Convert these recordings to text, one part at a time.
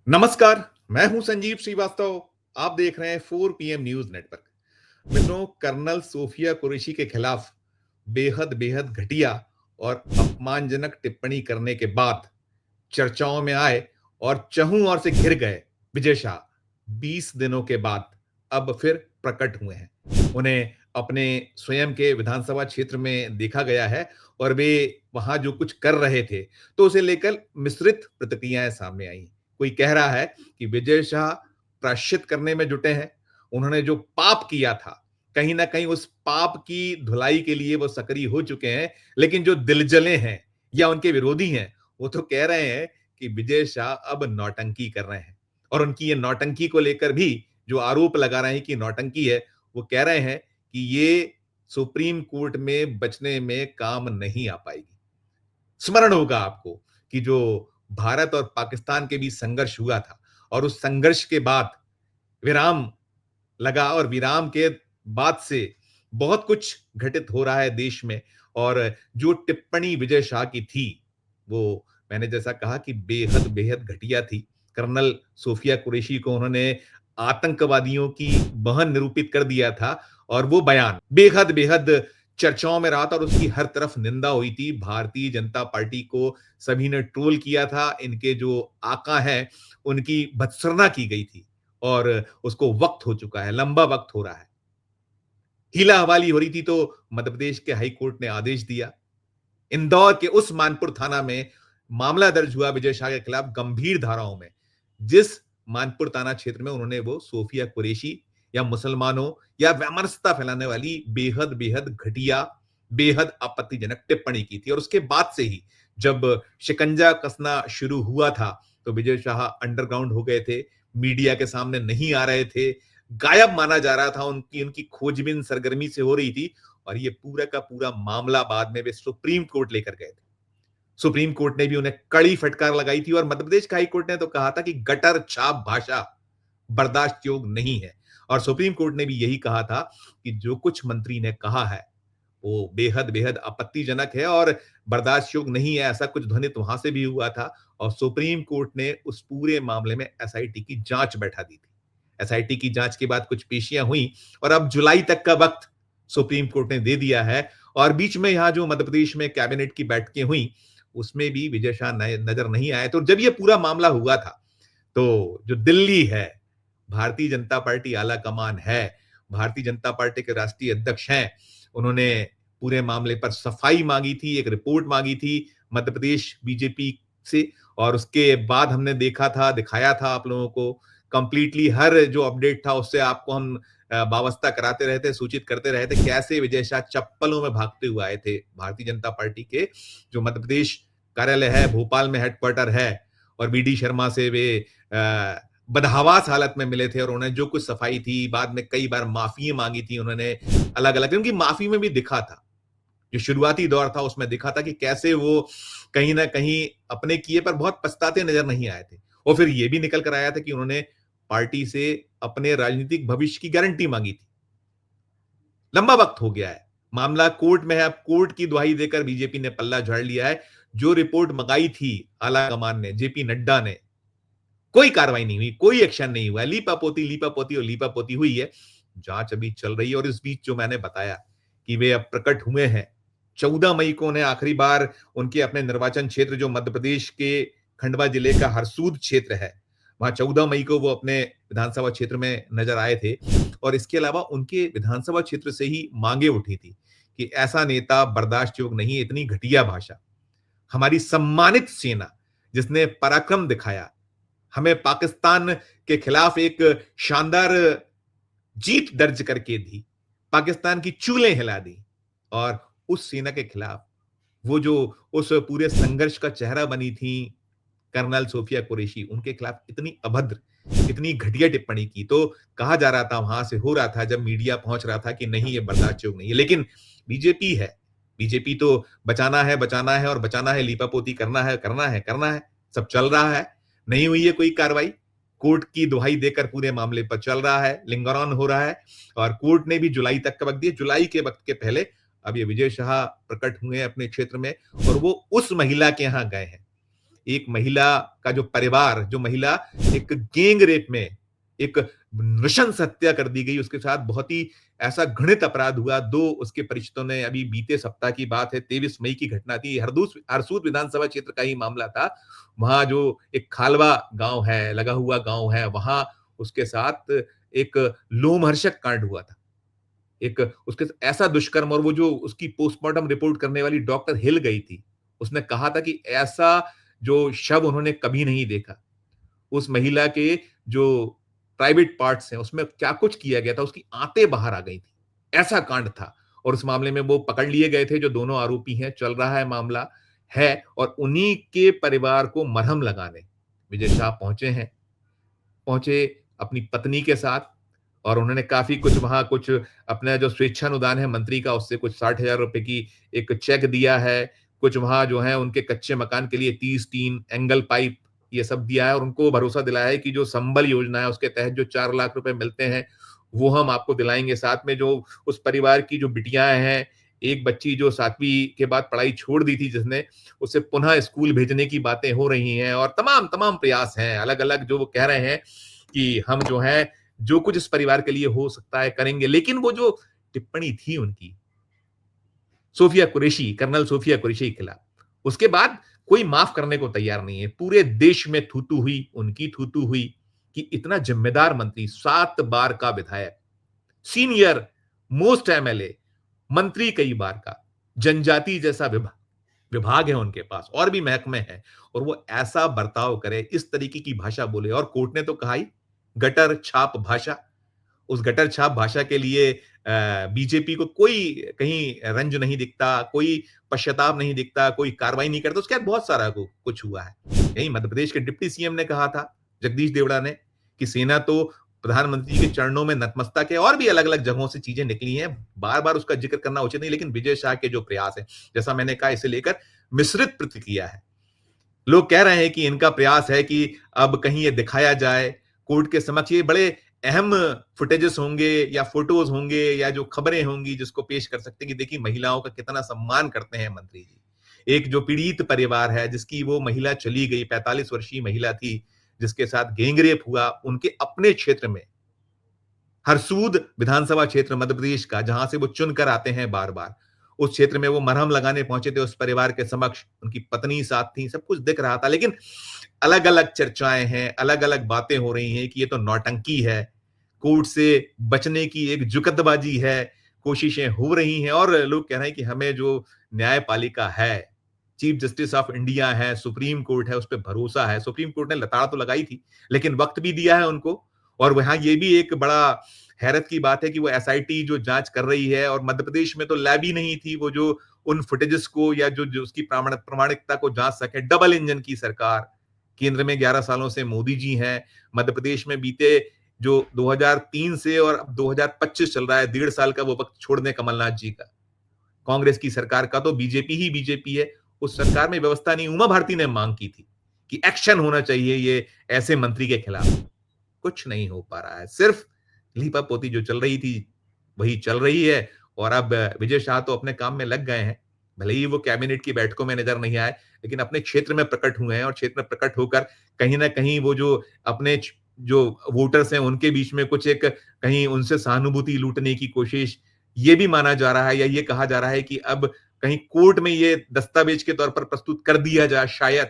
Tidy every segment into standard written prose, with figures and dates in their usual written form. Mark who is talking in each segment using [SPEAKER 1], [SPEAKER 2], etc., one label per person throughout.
[SPEAKER 1] नमस्कार, मैं हूं संजीव श्रीवास्तव। आप देख रहे हैं 4 PM न्यूज नेटवर्क। मित्रों, कर्नल सोफिया कुरैशी के खिलाफ बेहद बेहद घटिया और अपमानजनक टिप्पणी करने के बाद चर्चाओं में आए और चहुं ओर से घिर गए विजय शाह 20 दिनों के बाद अब फिर प्रकट हुए हैं। उन्हें अपने स्वयं के विधानसभा क्षेत्र में देखा गया है और वे वहां जो कुछ कर रहे थे तो उसे लेकर मिश्रित प्रतिक्रियाएं सामने आई। कोई कह रहा है कि विजय शाह प्रायश्चित करने में जुटे हैं। उन्होंने जो पाप किया था, कहीं ना कहीं उस पाप की धुलाई के लिए वो सक्रिय हो चुके हैं। लेकिन जो दिलजले हैं या उनके विरोधी हैं, वो तो कह रहे हैं कि विजय शाह अब नौटंकी कर रहे हैं। और उनकी ये नौटंकी को लेकर भी जो आरोप लगा रहे हैं कि नौटंकी है, वो कह रहे हैं कि ये सुप्रीम कोर्ट में बचने में काम नहीं आ पाएगी। स्मरण होगा आपको कि जो भारत और पाकिस्तान के बीच संघर्ष हुआ था और उस संघर्ष के बाद विराम लगा और विराम के बाद से बहुत कुछ घटित हो रहा है देश में। और जो टिप्पणी विजय शाह की थी, वो मैंने जैसा कहा कि बेहद बेहद घटिया थी। कर्नल सोफिया कुरैशी को उन्होंने आतंकवादियों की बहन निरूपित कर दिया था और वो बयान बेहद बेहद चर्चाओं में रहा था और उसकी हर तरफ निंदा हुई थी। भारतीय जनता पार्टी को सभी ने ट्रोल किया था। इनके जो आका हैं, उनकी भत्सना की गई थी और उसको वक्त हो चुका है, लंबा वक्त हो रहा है। हीला हवाली हो रही थी तो मध्य प्रदेश के हाई कोर्ट ने आदेश दिया। इंदौर के उस मानपुर थाना में मामला दर्ज हुआ विजय शाह के खिलाफ गंभीर धाराओं में। जिस मानपुर थाना क्षेत्र में उन्होंने वो सोफिया कुरैशी या मुसलमानों या वैमनस्यता फैलाने वाली बेहद बेहद घटिया, बेहद आपत्तिजनक टिप्पणी की थी। और उसके बाद से ही जब शिकंजा कसना शुरू हुआ था तो विजय शाह अंडरग्राउंड हो गए थे, मीडिया के सामने नहीं आ रहे थे, गायब माना जा रहा था। उनकी उनकी खोजबीन सरगर्मी से हो रही थी और ये पूरा का पूरा मामला बाद में वे सुप्रीम कोर्ट लेकर गए थे। सुप्रीम कोर्ट ने भी उन्हें कड़ी फटकार लगाई थी और मध्य प्रदेश का हाई कोर्ट ने तो कहा था कि गटर छाप भाषा बर्दाश्त योग्य नहीं है। और सुप्रीम कोर्ट ने भी यही कहा था कि जो कुछ मंत्री ने कहा है वो बेहद बेहद आपत्तिजनक है और बर्दाश्त योग्य नहीं है। ऐसा कुछ ध्वनित वहां से भी हुआ था और सुप्रीम कोर्ट ने उस पूरे मामले में एसआईटी की जांच बैठा दी थी। एसआईटी की जांच के बाद कुछ पेशियां हुई और अब जुलाई तक का वक्त सुप्रीम कोर्ट ने दे दिया है। और बीच में यहां जो मध्य प्रदेश में कैबिनेट की बैठकें हुई, उसमें भी विजय शाह नजर नहीं आए। तो जब ये पूरा मामला हुआ था तो जो दिल्ली है, भारतीय जनता पार्टी आला कमान है, भारतीय जनता पार्टी के राष्ट्रीय अध्यक्ष हैं, उन्होंने पूरे मामले पर सफाई मांगी थी, एक रिपोर्ट मांगी थी मध्य प्रदेश बीजेपी से। और उसके बाद हमने देखा था, दिखाया था आप लोगों को कंप्लीटली हर जो अपडेट था उससे आपको हम वाबस्ता कराते रहते, सूचित करते रहे थे कैसे विजय शाह चप्पलों में भागते हुए आए थे भारतीय जनता पार्टी के जो मध्य प्रदेश कार्यालय है, भोपाल में हेडक्वार्टर है। और वीडी शर्मा से वे बदहवास हालत में मिले थे और उन्हें जो कुछ सफाई थी, बाद में कई बार माफी मांगी थी उन्होंने अलग अलग। उनकी माफी में भी दिखा था, जो शुरुआती दौर था उसमें दिखा था कि कैसे वो कहीं ना कहीं अपने किए पर बहुत पछताते नजर नहीं आए थे। और फिर ये भी निकल कर आया था कि उन्होंने पार्टी से अपने राजनीतिक भविष्य की गारंटी मांगी थी। लंबा वक्त हो गया है, मामला कोर्ट में है। अब कोर्ट की दुहाई देकर बीजेपी ने पल्ला झाड़ लिया है। जो रिपोर्ट मंगाई थी आला कमान ने, जेपी नड्डा ने, कोई कार्रवाई नहीं हुई, कोई एक्शन नहीं हुआ। लीपापोती और लीपापोती हुई है। जांच अभी चल रही है। और इस बीच जो मैंने बताया कि वे अब प्रकट हुए हैं, 14 मई को उन्हें आखिरी बार उनके अपने निर्वाचन क्षेत्र जो मध्य प्रदेश के खंडवा जिले का हरसूद क्षेत्र है, वहां 14 मई को वो अपने विधानसभा क्षेत्र में नजर आए थे। और इसके अलावा उनके विधानसभा क्षेत्र से ही मांगे उठी थी कि ऐसा नेता बर्दाश्त योग्य नहीं, इतनी घटिया भाषा। हमारी सम्मानित सेना जिसने पराक्रम दिखाया, हमें पाकिस्तान के खिलाफ एक शानदार जीत दर्ज करके दी, पाकिस्तान की चूलें हिला दी। और उस सेना के खिलाफ वो जो उस पूरे संघर्ष का चेहरा बनी थी कर्नल सोफिया कुरैशी, उनके खिलाफ इतनी अभद्र, इतनी घटिया टिप्पणी की। तो कहा जा रहा था, वहां से हो रहा था, जब मीडिया पहुंच रहा था कि नहीं ये बर्दाश्त योग्य नहीं है। लेकिन बीजेपी है, बीजेपी तो बचाना है और बचाना है, लीपापोती करना है, सब चल रहा है। नहीं हुई है कोई कार्रवाई, कोर्ट की दुहाई देकर पूरे मामले पर चल रहा है, लिंगर ऑन हो रहा है। और कोर्ट ने भी जुलाई तक का वक्त दिया। जुलाई के वक्त के पहले अब ये विजय शाह प्रकट हुए हैं अपने क्षेत्र में और वो उस महिला के यहां गए हैं। एक महिला का जो परिवार, जो महिला एक गैंग रेप में, एक नृशंस हत्या कर दी गई, उसके साथ बहुत ही ऐसा घृणित अपराध हुआ। 2 उसके परिचितों ने, अभी बीते सप्ताह की बात है, 23 मई की घटना थी, हरसूद विधानसभा क्षेत्र का ही मामला था। वहाँ जो एक खालवा गाँव है, लगा हुआ गाँव है, वहाँ उसके साथ एक लोमहर्षक कांड हुआ था। एक उसके ऐसा दुष्कर्म, और वो जो उसकी पोस्टमार्टम रिपोर्ट करने वाली डॉक्टर हिल गई थी। उसने कहा था कि ऐसा जो शव उन्होंने कभी नहीं देखा। उस महिला के जो प्राइवेट पार्ट्स हैं, उसमें क्या कुछ किया गया था, उसकी आंतें बाहर आ गई थी। ऐसा कांड था, और उस मामले में वो पकड़ लिए गए थे, जो दोनों आरोपी हैं, चल रहा है मामला है, और उन्हीं के परिवार को मरहम लगाने विजय शाह पहुंचे हैं। पहुँचे अपनी पत्नी के साथ, और उन्होंने काफ़ी कुछ वहाँ कुछ अपना जो स्वेच्छानुदान है मंत्री का, उससे कुछ 60,000 रुपए की एक चेक दिया है। कुछ वहाँ जो है उनके कच्चे मकान के लिए 30 टीन, एंगल पाइप, ये सब दिया है, और उनको भरोसा दिलाया है कि जो संबल योजना है उसके तहत जो 4 लाख रुपए मिलते हैं, वो हम आपको दिलाएँगे। साथ में जो उस परिवार की जो बिटियाँ हैं, एक बच्ची जो 7वीं के बाद पढ़ाई छोड़ दी थी जिसने, उसे पुनः स्कूल भेजने की बातें हो रही हैं, और तमाम प्रयास हैं, अलग-अलग, जो वो कह रहे हैं कि हम जो है, जो कुछ इस परिवार के लिए हो सकता है करेंगे। लेकिन वो जो टिप्पणी थी उनकी, सोफिया कुरैशी, कर्नल सोफिया कुरैशी के खिलाफ, उसके बाद कोई माफ करने को तैयार नहीं है। पूरे देश में थू-थू हुई, उनकी थू-थू हुई कि इतना जिम्मेदार मंत्री, 7 बार का विधायक, सीनियर मोस्ट एमएलए, मंत्री कई बार का, जनजाति जैसा विभाग है उनके पास, और भी महकमे हैं, और वो ऐसा बर्ताव करे, इस तरीके की भाषा बोले, और कोर्ट ने तो कहा ही, गटर छाप भाषा। उस गटर छाप भाषा के लिए बीजेपी को कोई कहीं रंज नहीं दिखता, कोई पश्चाताप नहीं दिखता, कोई कार्रवाई नहीं करता। उसके बाद बहुत सारा कुछ हुआ है। यही मध्य प्रदेश के डिप्टी सीएम ने कहा था, जगदीश देवड़ा ने, कि सेना तो प्रधानमंत्री के चरणों में नतमस्तक है, और भी अलग-अलग जगहों से चीजें निकली हैं। बार-बार उसका जिक्र करना उचित नहीं, लेकिन विजय शाह के जो प्रयास हैं, जैसा मैंने कहा, इसे लेकर मिश्रित प्रतिक्रिया है। लोग कह रहे हैं कि इनका प्रयास है कि अब कहीं ये दिखाया जाए कोर्ट के समक्ष, ये बड़े अहम फुटेजेस होंगे या फोटोज होंगे या जो खबरें होंगी जिसको पेश कर सकते हैं कि देखिए महिलाओं का कितना सम्मान करते हैं मंत्री जी। एक जो पीड़ित परिवार है, जिसकी वो महिला चली गई, 45 वर्षीय महिला थी, जिसके साथ गैंगरेप हुआ, उनके अपने क्षेत्र में, हरसूद विधानसभा क्षेत्र मध्य प्रदेश का, जहां से वो चुनकर आते हैं बार-बार, उस क्षेत्र में वो मरहम लगाने पहुंचे थे उस परिवार के समक्ष, उनकी पत्नी साथ थी, सब कुछ दिख रहा था। लेकिन अलग-अलग चर्चाएं हैं, अलग-अलग बातें हो रही हैं कि ये तो नौटंकी है, कोर्ट से बचने की एक जुगतबाजी है, कोशिशें हो रही हैं, और लोग कह रहे हैं कि हमें जो न्यायपालिका है, चीफ जस्टिस ऑफ इंडिया है, सुप्रीम कोर्ट है, उस पे भरोसा है। सुप्रीम कोर्ट ने लताड़ तो लगाई थी, लेकिन वक्त भी दिया है उनको, और वहां ये भी एक बड़ा हैरत की बात है कि वो एसआईटी जो जांच कर रही है, और मध्य प्रदेश में तो लैब ही नहीं थी वो जो उन फुटेजेस को या जो उसकी प्रामाणिकता को जांच सके। डबल इंजन की सरकार, केंद्र में 11 सालों से मोदी जी हैं, मध्य प्रदेश में बीते जो 2003 से और अब 2025 चल रहा है, 1.5 साल का वो वक्त छोड़ दें कमलनाथ जी का, कांग्रेस की सरकार का, तो बीजेपी ही बीजेपी है। उस सरकार में व्यवस्था नहीं। उमा भारती ने मांग की थी कि एक्शन होना चाहिए ये ऐसे मंत्री के खिलाफ। कुछ नहीं हो पा रहा है। सिर्फ लीपापोती जो चल रही थी, वही चल रही है, और अब विजय शाह तो अपने काम में लग गए हैं। भले ही वो कैबिनेट की बैठकों में नजर नहीं आए, लेकिन अपने क्षेत्र में प्रकट हुए हैं, और क्षेत्र में प्रकट होकर कहीं न कहीं वो जो अपने जो वोटर्स हैं, उनके बीच में कुछ एक कहीं उनसे सहानुभूति लूटने की कोशिश, ये भी माना जा रहा है, या ये कहा जा रहा है कि अब कहीं कोर्ट में ये दस्तावेज के तौर पर प्रस्तुत कर दिया जाए शायद।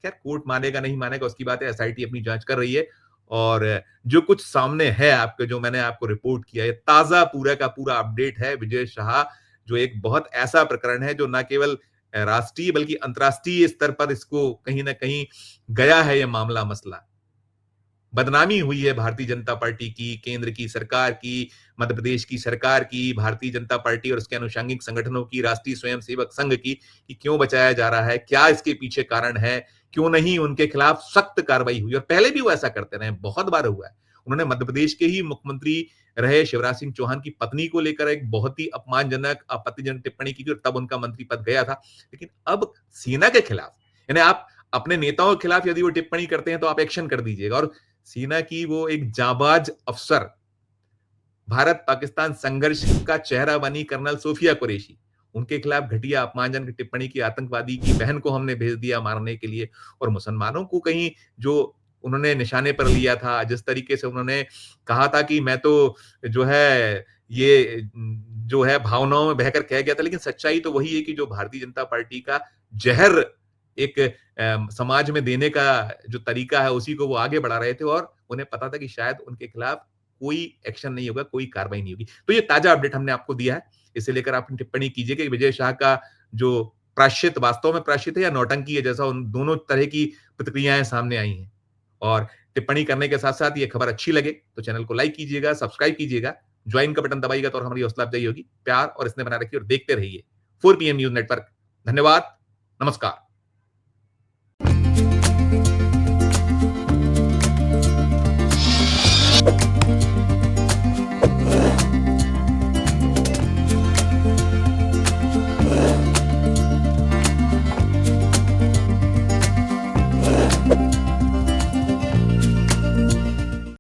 [SPEAKER 1] खैर, कोर्ट मानेगा नहीं मानेगा उसकी बात है, एसआईटी अपनी जांच कर रही है, और जो कुछ सामने है आपके, जो मैंने आपको रिपोर्ट किया है, ताज़ा पूरा का पूरा अपडेट है। विजय शाह जो एक बहुत ऐसा प्रकरण है जो ना केवल राष्ट्रीय बल्कि अंतर्राष्ट्रीय स्तर पर इसको कहीं न कहीं गया है ये मामला मसला। बदनामी हुई है भारतीय जनता पार्टी की, केंद्र की सरकार की, मध्य प्रदेश की सरकार की, भारतीय जनता पार्टी और उसके अनुषंगिक संगठनों की, राष्ट्रीय स्वयंसेवक संघ की, कि क्यों बचाया जा रहा है, क्या इसके पीछे कारण है, क्यों नहीं उनके खिलाफ सख्त कार्रवाई हुई। और पहले भी वो ऐसा करते रहे, बहुत बार हुआ है। उन्होंने मध्य प्रदेश के ही मुख्यमंत्री रहे शिवराज सिंह चौहान की पत्नी को लेकर एक बहुत ही अपमानजनक, आपत्तिजनक टिप्पणी की थी, और तब उनका मंत्री पद गया था। लेकिन अब सेना के खिलाफ, यानी आप अपने नेताओं के खिलाफ यदि वो टिप्पणी करते हैं तो आप एक्शन कर दीजिएगा। और सेना की वो एक जाबाज अफसर, भारत पाकिस्तान संघर्ष का चेहरा बनी कर्नल सोफिया कुरैशी, उनके खिलाफ घटिया अपमानजनक टिप्पणी की, आतंकवादी की बहन को हमने भेज दिया मारने के लिए और मुसलमानों को कहीं जो उन्होंने निशाने पर लिया था, जिस तरीके से उन्होंने कहा था कि मैं तो जो है ये जो है भावनाओं में बहकर कह गया था, लेकिन सच्चाई तो वही है कि जो भारतीय जनता पार्टी का ज़हर एक समाज में देने का जो तरीका है, उसी को वो आगे बढ़ा रहे थे और उन्हें पता था कि शायद उनके खिलाफ कोई एक्शन नहीं होगा, कोई कार्रवाई नहीं होगी। तो ये ताज़ा अपडेट हमने आपको दिया है। इसे लेकर आप टिप्पणी कीजिए कि विजय शाह का जो प्रायश्चित वास्तव में प्रायश्चित है या नौटंकी है, जैसा उन दोनों तरह की प्रतिक्रियाएँ सामने आई हैं। और टिप्पणी करने के साथ-साथ ये खबर अच्छी लगे, तो चैनल को लाइक कीजिएगा, सब्सक्राइब कीजिएगा, जॉइन का बटन दबाइएगा तो और हमारी हौसला अफ़ज़ाई होगी। प्यार और स्नेह बनाए रखिए और देखते रहिए 4 पीएम न्यूज़ नेटवर्क। धन्यवाद, नमस्कार।